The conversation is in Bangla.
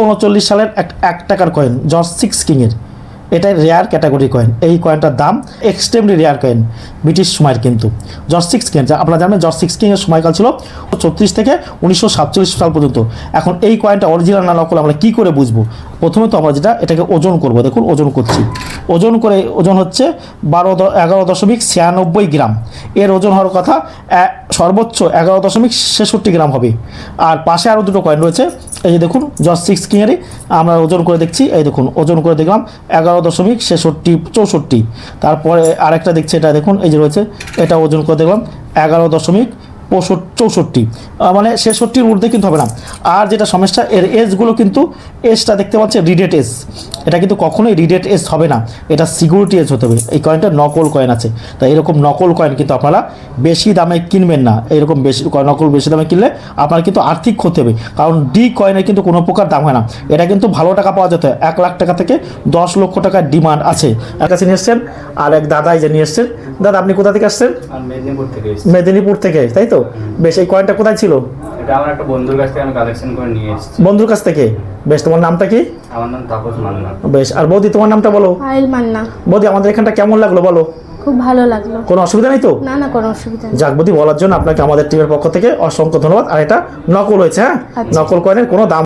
1939 সালের 1 টাকার কয়েন জর্জ 6 কিংয়ের, এটা রেয়ার ক্যাটাগরি কয়েন। এই কয়েনটার দাম এক্সট্রিমলি রেয়ার কয়েন ব্রিটিশ সময়ের, কিন্তু জর্জ 6 কিং, আপনারা জানেন জর্জ 6 কিংয়ের সময়কাল ছিল 1936 থেকে 1947 সাল পর্যন্ত। এখন এই কয়েনটা অরিজিনাল না নকল আমরা কী করে বুঝবো? প্রথমে তো আমরা এটাকে ওজন করব। দেখুন ওজন করছি, ওজন করে ওজন হচ্ছে 11.96 গ্রাম। এর ওজন হওয়ার কথা সর্বোচ্চ 11.66 গ্রাম হবে। আর পাশে আরও দুটো কয়েন রয়েছে, এই যে দেখুন জর্জ 6 কিংয়েরই আমরা ওজন করে দেখছি, এই দেখুন ওজন করে দেখলাম 11.64। তারপরে আরেকটা দেখছি, এটা দেখুন এই যে রয়েছে, এটা ওজন করে দেখলাম 11.64, মানে 66-র ঊর্ধ্বে কিন্তু হবে না। আর যেটা সমস্যা, এর এজগুলো কিন্তু এজটা দেখতে পাচ্ছেন রিডেট এজ, এটা কিন্তু কখনোই রিডেট এজ হবে না, এটা সিকিউরিটি এজ হতে হবে। এই কয়েনটা নকল কয়েন আছে, তাই এরকম নকল কয়েন কিন্তু আপনারা বেশি দামে কিনবেন না। এরকম নকল বেশি দামে কিনলে আপনার কিন্তু আর্থিক ক্ষতি হবে, কারণ ডি কয়েনের কিন্তু কোনো প্রকার দাম হয় না। এটা কিন্তু ভালো টাকা পাওয়া যেত, 1 লাখ টাকা থেকে 10 লক্ষ টাকার ডিমান্ড আছে। এর কাছে নিয়ে এসছেন আর এক দাদা এই যে নিয়ে এসছেন। দাদা আপনি কোথা থেকে আসছেন? মেদিনীপুর থেকে, তাই তো? বেশ, এই কয়েনটা কোথায় ছিল? এটা আমার একটা বন্ধুর কাছ থেকে আমি কালেকশন করে নিয়ে এসেছি। বন্ধুর কাছ থেকে? বেশ, তোমার নামটা কি? আমার নাম তাপস মান্না। বেশ, আর বৌদি তোমার নামটা বলো? পায়েল মান্না। বৌদি আমাদের এখানটা কেমন লাগলো বলো? খুব ভালো লাগলো। কোনো অসুবিধা নেই তো? না না, কোনো অসুবিধা নেই। যাক বৌদি, বলার জন্য আপনাকে আমাদের টিমের পক্ষ থেকে অসংখ্য ধন্যবাদ। আর এটা নকল হয়েছে, হ্যাঁ, নকল কয়েনের কোনো দাম